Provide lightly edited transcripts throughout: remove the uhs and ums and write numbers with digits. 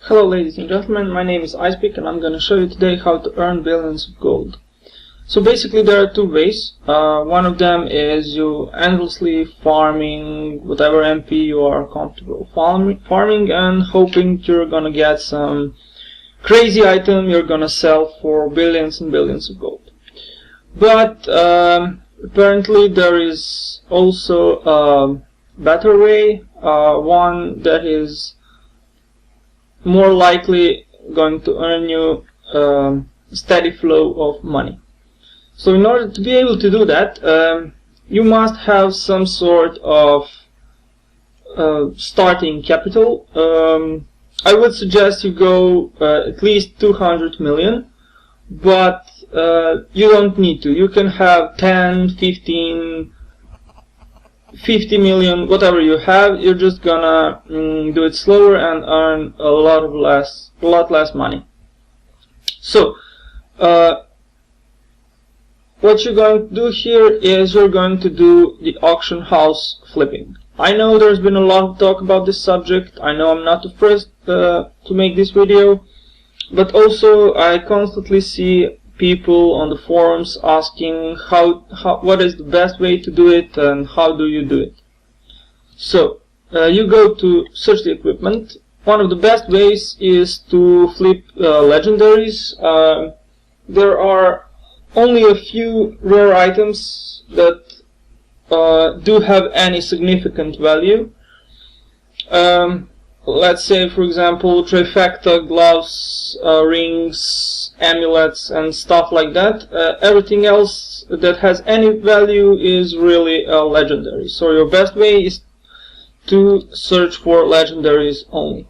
Hello ladies and gentlemen, my name is Icepick and I'm going to show you today how to earn billions of gold. So basically there are two ways. One of them is you endlessly farming whatever MP you are comfortable farming and hoping you're going to get some crazy item you're going to sell for billions and billions of gold. But apparently there is also a better way, one that is more likely going to earn you a steady flow of money. So in order to be able to do that, you must have some sort of starting capital. I would suggest you go at least 200 million, but you don't need to. You can have 10, 15, 50 million, whatever you have. You're just gonna do it slower and earn a lot less money. So what you're going to do here is you're going to do the auction house flipping. I know there's been a lot of talk about this subject. I know I'm not the first to make this video, but also I constantly see people on the forums asking what is the best way to do it and how do you do it. So you go to search the equipment. One of the best ways is to flip legendaries. There are only a few rare items that do have any significant value. Let's say, for example, trifecta, gloves, rings, amulets, and stuff like that. Everything else that has any value is really legendary. So your best way is to search for legendaries only.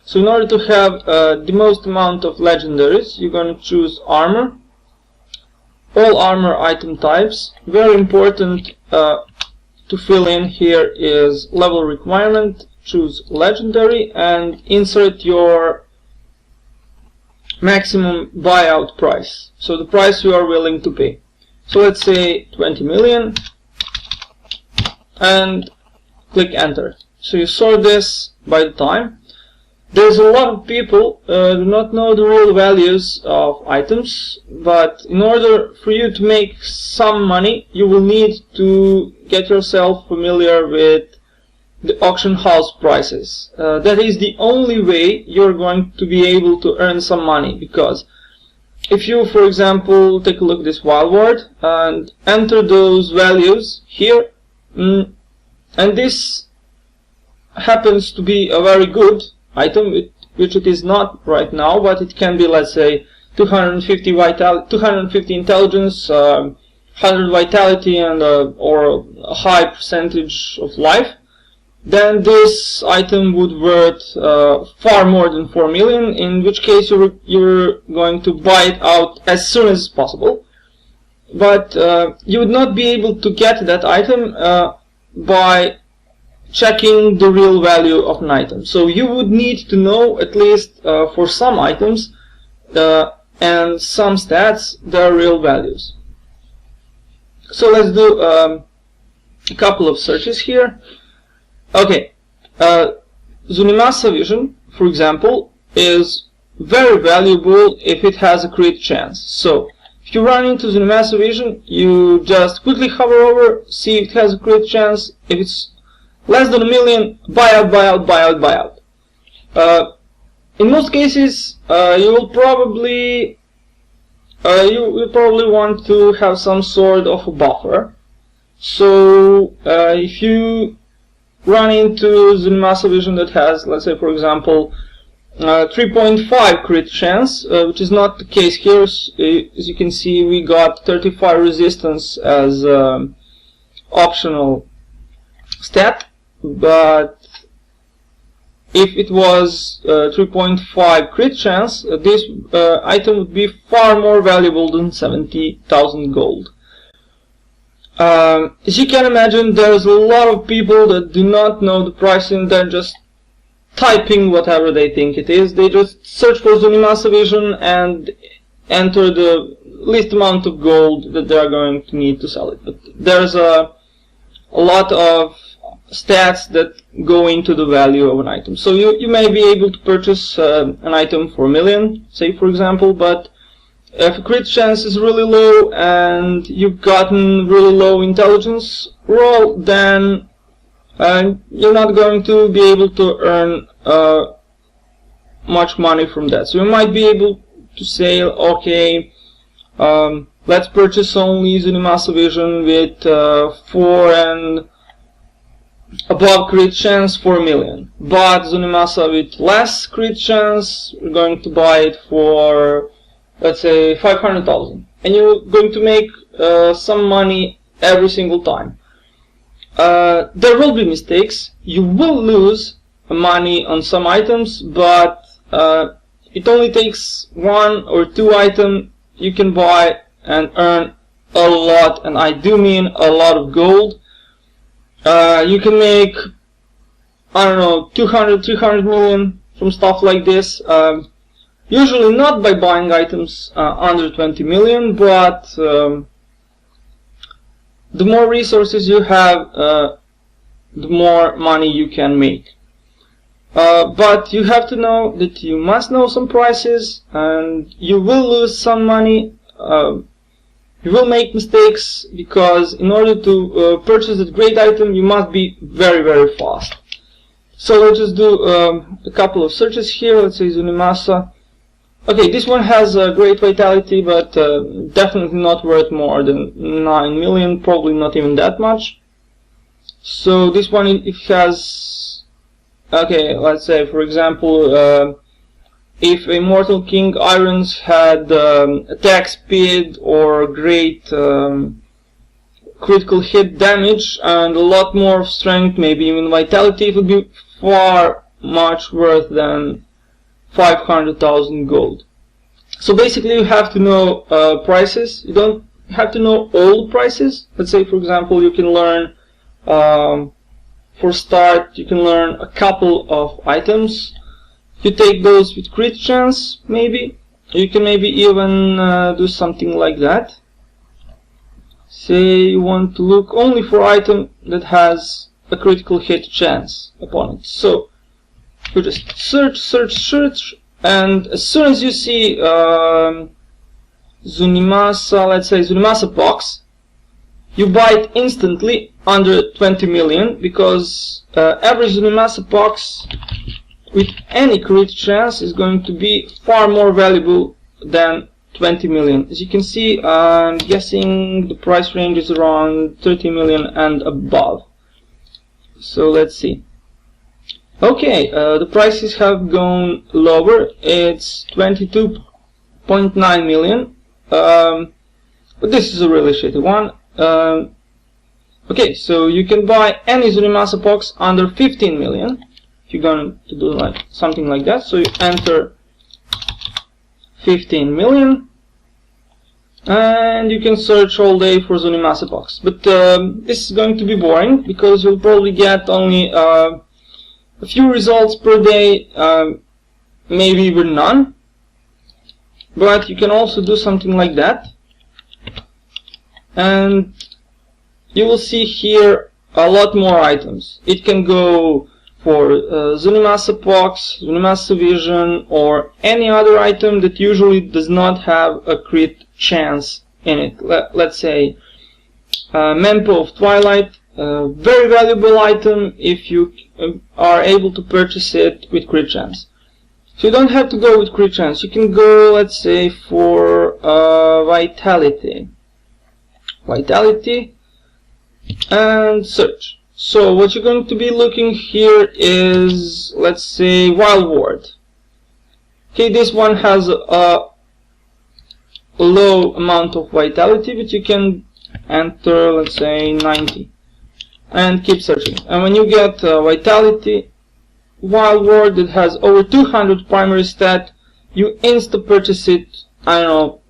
So in order to have the most amount of legendaries, you're going to choose armor. All armor item types. Very important to fill in here is level requirement. Choose legendary and insert your maximum buyout price, so the price you are willing to pay. So let's say 20 million and click enter. So you sort this by the time. There's a lot of people do not know the real values of items, but in order for you to make some money, you will need to get yourself familiar with the auction house prices. That is the only way you're going to be able to earn some money, because if you, for example, take a look at this wild word and enter those values here, and this happens to be a very good item, which it is not right now, but it can be, let's say, 250 intelligence, 100 vitality, and or a high percentage of life, then this item would worth far more than 4 million, in which case you're going to buy it out as soon as possible. But you would not be able to get that item by checking the real value of an item. So you would need to know, at least for some items and some stats, their real values. So let's do a couple of searches here. Okay, Zunimasa Vision, for example, is very valuable if it has a crit chance. So if you run into Zunimasa Vision, you just quickly hover over, see if it has a crit chance. If it's less than 1 million, buy out, buy out, buy out, buy out. In most cases, you will probably want to have some sort of a buffer. So if you run into Zunimasa Vision that has, let's say, for example, 3.5 crit chance, which is not the case here. As you can see, we got 35 resistance as optional stat, but if it was 3.5 crit chance, this item would be far more valuable than 70,000 gold. As you can imagine, there's a lot of people that do not know the pricing. They're just typing whatever they think it is. They just search for Zunimasa Vision and enter the least amount of gold that they're going to need to sell it. But there's a lot of stats that go into the value of an item. So you may be able to purchase an item for 1 million, say for example, but if a crit chance is really low and you've gotten really low intelligence roll, then you're not going to be able to earn much money from that. So you might be able to say, okay, let's purchase only Zunimasa Vision with 4 and above crit chance for 1 million. But Zunimasa with less crit chance, we're going to buy it for, let's say, 500,000. And you're going to make some money every single time. There will be mistakes. You will lose money on some items, but it only takes 1 or 2 items you can buy and earn a lot, and I do mean a lot of gold. You can make, I don't know, 200, 300 million from stuff like this. Usually not by buying items under 20 million, but the more resources you have, the more money you can make. But you have to know that you must know some prices, and you will lose some money. You will make mistakes, because in order to purchase that great item, you must be very, very fast. So let's just do a couple of searches here. Let's say Zunimasa. Okay, this one has a great vitality, but definitely not worth more than 9 million, probably not even that much. So this one, it has, okay, let's say for example, if Immortal King Irons had attack speed or great critical hit damage and a lot more strength, maybe even vitality, it would be far much worth than 500,000 gold. So basically you have to know prices. You don't have to know all the prices. Let's say for example you can learn, for start, you can learn a couple of items. You take those with crit chance, maybe. You can maybe even do something like that. Say you want to look only for item that has a critical hit chance upon it. So you just search, search, search, and as soon as you see Zunimasa, let's say Zunimasa box, you buy it instantly under 20 million, because every Zunimasa box with any crit chance is going to be far more valuable than 20 million. As you can see, I'm guessing the price range is around 30 million and above. So let's see. Okay, the prices have gone lower. It's 22.9 million. But this is a really shitty one. Okay, so you can buy any Zunimasa box under 15 million. If you're going to do like something like that, so you enter 15 million, and you can search all day for Zunimasa box. But this is going to be boring, because you'll probably get only a few results per day, maybe even none. But you can also do something like that, and you will see here a lot more items. It can go for Zunimasa box, Zunimasa Vision, or any other item that usually does not have a crit chance in it. Let's say Mempo of Twilight, very valuable item if you are able to purchase it with crit chance. So you don't have to go with crit chance. You can go, let's say, for vitality, and search. So what you're going to be looking here is, let's say, Wild Ward. Okay, this one has a low amount of vitality, but you can enter, let's say, 90 and keep searching. And when you get vitality Wild Ward that has over 200 primary stat, you insta purchase it, I don't know,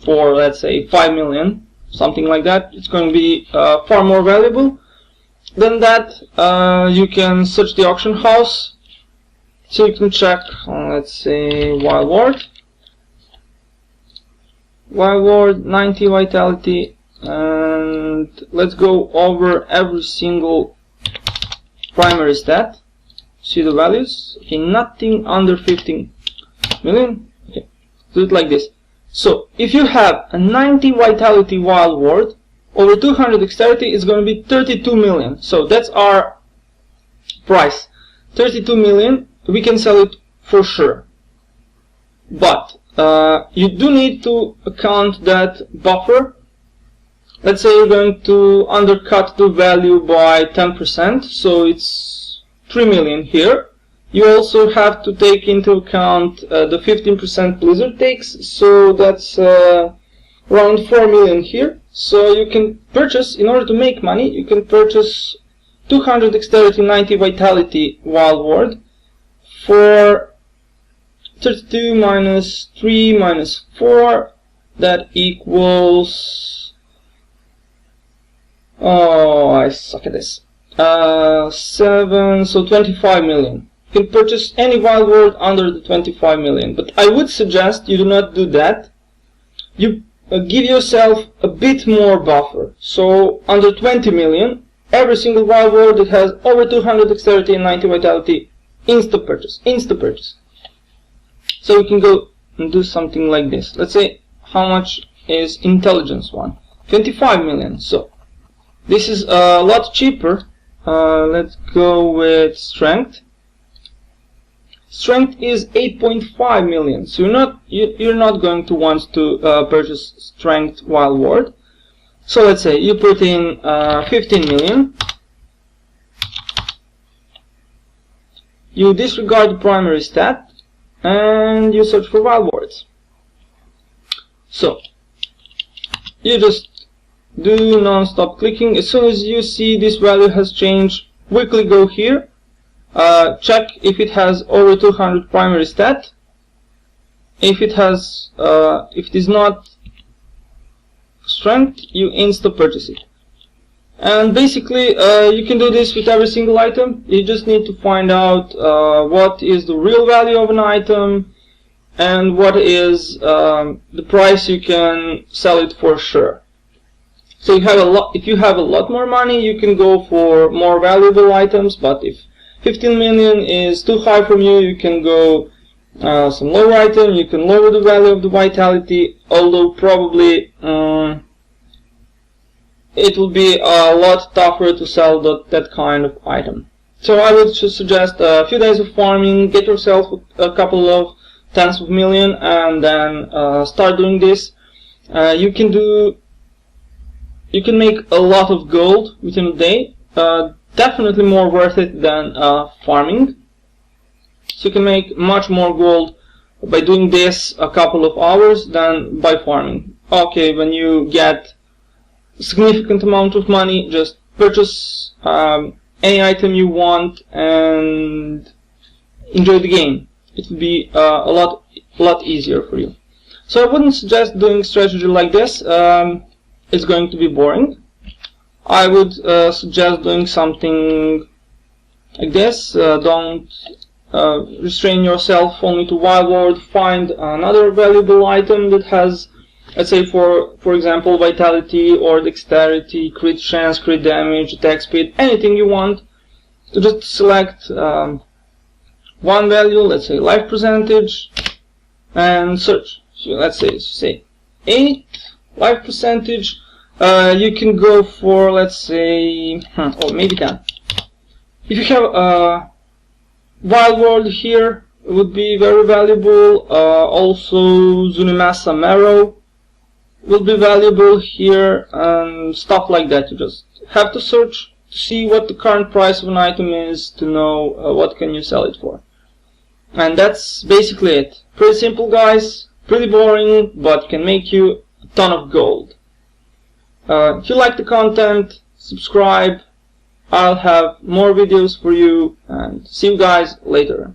for let's say 5 million, something like that. It's going to be far more valuable. Than that, you can search the auction house, so you can check, let's say, Wild Ward, 90 vitality, and let's go over every single primary stat. See the values? Okay, nothing under 15 million. Okay, do it like this. So if you have a 90 vitality wild ward over 200 dexterity, it's going to be 32 million. So that's our price. 32 million. We can sell it for sure. But you do need to account that buffer. Let's say you're going to undercut the value by 10%, so it's 3 million here. You also have to take into account the 15% blizzard takes, so that's around 4 million here. So you can purchase, in order to make money, you can purchase 200 dexterity, 90 vitality wild ward for 32 minus 3 minus 4, that equals, oh, I suck at this, 7, so 25 million. You can purchase any wild ward under the 25 million, but I would suggest you do not do that. You give yourself a bit more buffer, so under 20 million, every single wild ward that has over 200 dexterity and 90 vitality, insta purchase. So we can go and do something like this. Let's say, how much is intelligence one? 25 million. So this is a lot cheaper. Let's go with strength. Strength is 8.5 million. So you're not going to want to purchase strength wild ward. So let's say you put in 15 million. You disregard the primary stat, and you search for wild wards. So you just do non-stop clicking. As soon as you see this value has changed, quickly go here, check if it has over 200 primary stat. If it is not strength, you insta purchase it. And basically you can do this with every single item. You just need to find out what is the real value of an item and what is the price you can sell it for sure. So if you have a lot more money, you can go for more valuable items, but if 15 million is too high from you, you can go some lower item. You can lower the value of the vitality, although probably it will be a lot tougher to sell that kind of item. So I would just suggest a few days of farming, get yourself a couple of tens of million, and then start doing this. You can make a lot of gold within a day. Definitely more worth it than farming. So you can make much more gold by doing this a couple of hours than by farming. Okay, when you get significant amount of money, just purchase any item you want and enjoy the game. It will be a lot easier for you. So I wouldn't suggest doing strategy like this. It's going to be boring. I would suggest doing something like this. Don't restrain yourself only to wild ward. Find another valuable item that has, let's say, for example, vitality or dexterity, crit chance, crit damage, attack speed, anything you want. So just select one value, let's say life percentage, and search. So let's say 8 life percentage. You can go for, let's say, or maybe 10. If you have a wild ward here, it would be very valuable. Also, Zunimasa Marrow will be valuable here, and stuff like that. You just have to search to see what the current price of an item is, to know what can you sell it for. And that's basically it. Pretty simple, guys, pretty boring, but can make you a ton of gold. If you like the content, subscribe. I'll have more videos for you, and see you guys later.